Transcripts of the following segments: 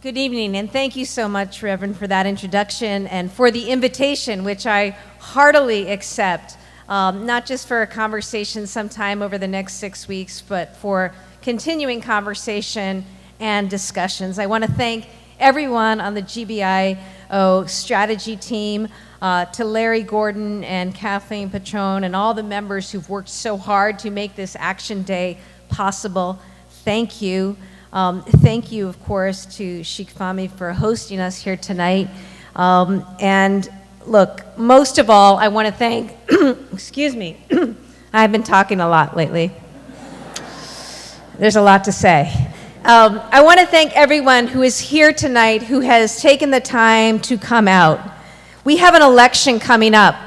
Good evening, and thank you so much, Reverend, for that introduction and for the invitation, which I heartily accept, not just for a conversation sometime over the next 6 weeks, but for continuing conversation and discussions. I want to thank everyone on the GBIO strategy team, to Larry Gordon and Kathleen Patron and all the members who've worked so hard to make this Action Day possible. Thank you. Thank you, of course, to Sheikh Fahmy for hosting us here tonight. And look, most of all, I want to thank, excuse me, I've been talking a lot lately. There's a lot to say. I want to thank everyone who is here tonight who has taken the time to come out. We have an election coming up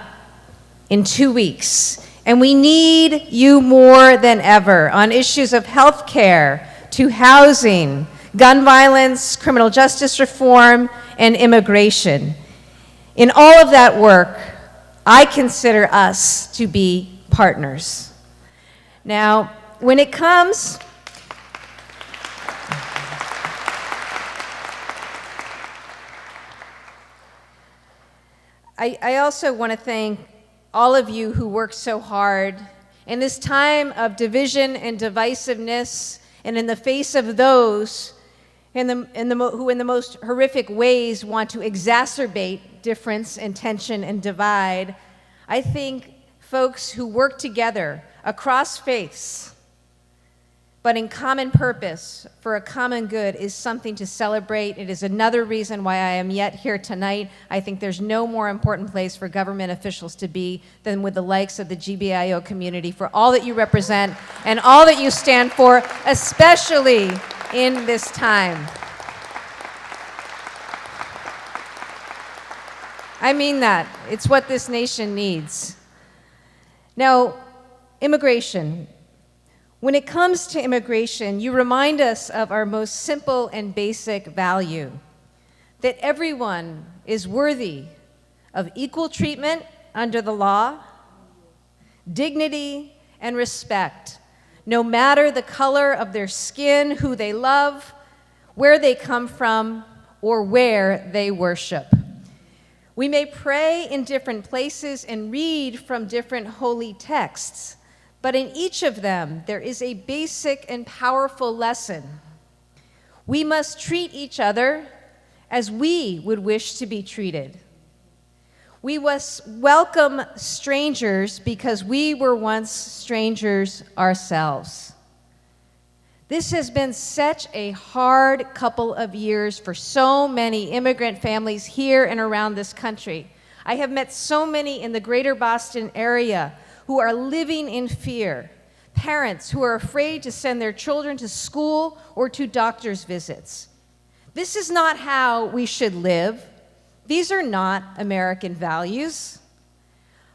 in 2 weeks, and we need you more than ever on issues of health care, to housing, gun violence, criminal justice reform, and immigration. In all of that work, I consider us to be partners. Now, when it comes I also want to thank all of you who worked so hard in this time of division and divisiveness, and in the face of those who in the most horrific ways want to exacerbate difference and tension and divide. I think folks who work together across faiths, but in common purpose for a common good, is something to celebrate. It is another reason why I am yet here tonight. I think there's no more important place for government officials to be than with the likes of the GBIO community, for all that you represent and all that you stand for, especially in this time. I mean that. It's what this nation needs. Now, immigration. When it comes to immigration, you remind us of our most simple and basic value, that everyone is worthy of equal treatment under the law, dignity, and respect, no matter the color of their skin, who they love, where they come from, or where they worship. We may pray in different places and read from different holy texts, but in each of them, there is a basic and powerful lesson. We must treat each other as we would wish to be treated. We must welcome strangers because we were once strangers ourselves. This has been such a hard couple of years for so many immigrant families here and around this country. I have met so many in the greater Boston area who are living in fear, parents who are afraid to send their children to school or to doctor's visits. This is not how we should live. These are not American values.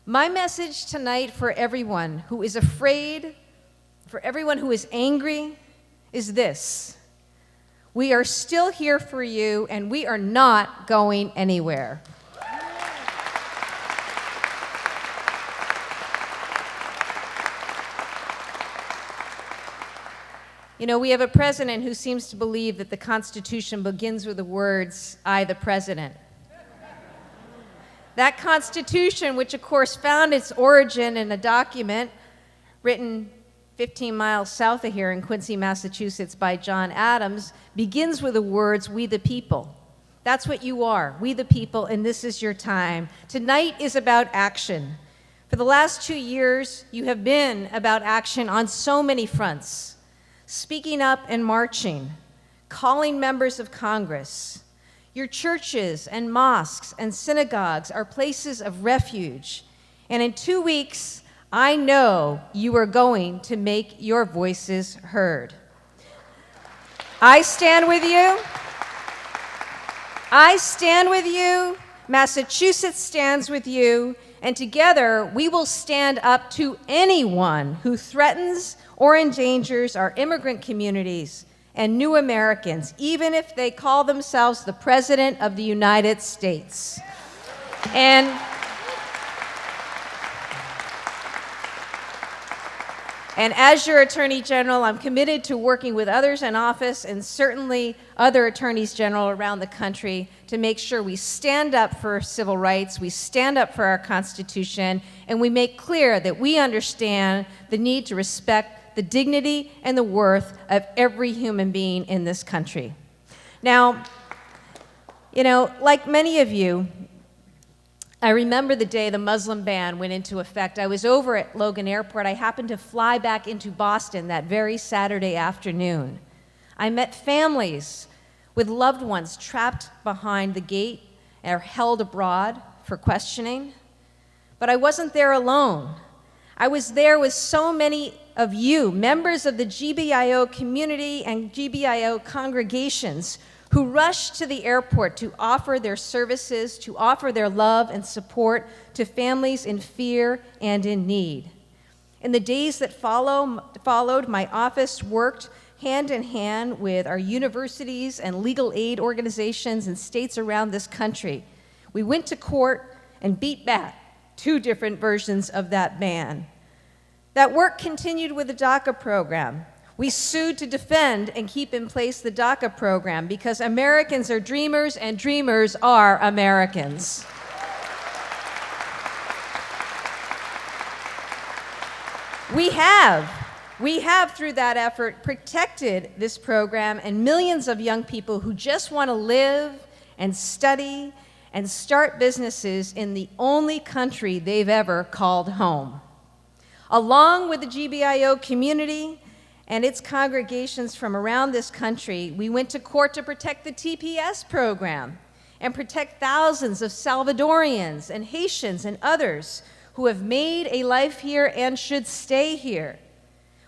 My message tonight for everyone who is afraid, for everyone who is angry, is this: we are still here for you, and we are not going anywhere. You know, we have a president who seems to believe that the Constitution begins with the words, "I, the president." That Constitution, which of course found its origin in a document written 15 miles south of here in Quincy, Massachusetts by John Adams, begins with the words, "We the people." That's what you are, we the people, and this is your time. Tonight is about action. For the last 2 years, you have been about action on so many fronts. Speaking up and marching, calling members of Congress. Your churches and mosques and synagogues are places of refuge. And in 2 weeks, I know you are going to make your voices heard. I stand with you. I stand with you. Massachusetts stands with you. And together, we will stand up to anyone who threatens or endangers our immigrant communities and new Americans, even if they call themselves the President of the United States. And as your Attorney General, I'm committed to working with others in office and certainly other attorneys general around the country to make sure we stand up for civil rights, we stand up for our Constitution, and we make clear that we understand the need to respect the dignity and the worth of every human being in this country. Now, like many of you, I remember the day the Muslim ban went into effect. I was over at Logan Airport. I happened to fly back into Boston that very Saturday afternoon. I met families with loved ones trapped behind the gate or held abroad for questioning. But I wasn't there alone. I was there with so many of you, members of the GBIO community and GBIO congregations, who rushed to the airport to offer their services, to offer their love and support to families in fear and in need. In the days that followed, my office worked hand in hand with our universities and legal aid organizations in states around this country. We went to court and beat back 2 different versions of that ban. That work continued with the DACA program. We sued to defend and keep in place the DACA program because Americans are dreamers and dreamers are Americans. We have through that effort protected this program and millions of young people who just want to live and study and start businesses in the only country they've ever called home. Along with the GBIO community and its congregations from around this country, we went to court to protect the TPS program and protect thousands of Salvadorians and Haitians and others who have made a life here and should stay here.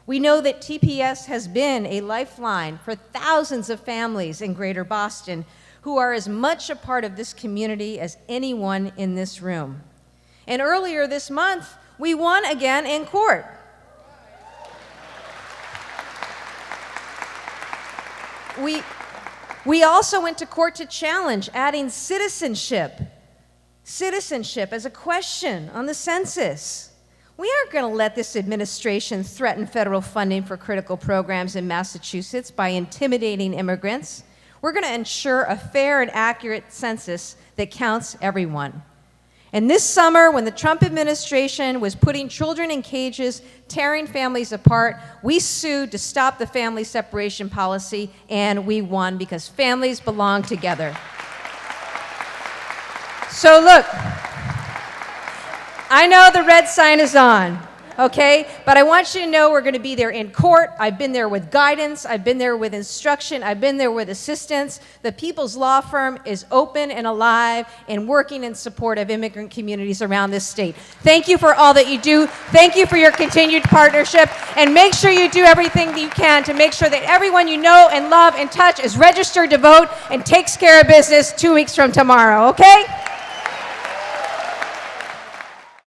We know that TPS has been a lifeline for thousands of families in Greater Boston who are as much a part of this community as anyone in this room. And earlier this month, we won again in court. We also went to court to challenge adding citizenship as a question on the census. We aren't going to let this administration threaten federal funding for critical programs in Massachusetts by intimidating immigrants. We're going to ensure a fair and accurate census that counts everyone. And this summer, when the Trump administration was putting children in cages, tearing families apart, we sued to stop the family separation policy, and we won because families belong together. So look, I know the red sign is on, okay? But I want you to know we're going to be there in court. I've been there with guidance. I've been there with instruction. I've been there with assistance. The People's Law Firm is open and alive and working in support of immigrant communities around this state. Thank you for all that you do. Thank you for your continued partnership. And make sure you do everything that you can to make sure that everyone you know and love and touch is registered to vote and takes care of business 2 weeks from tomorrow, okay?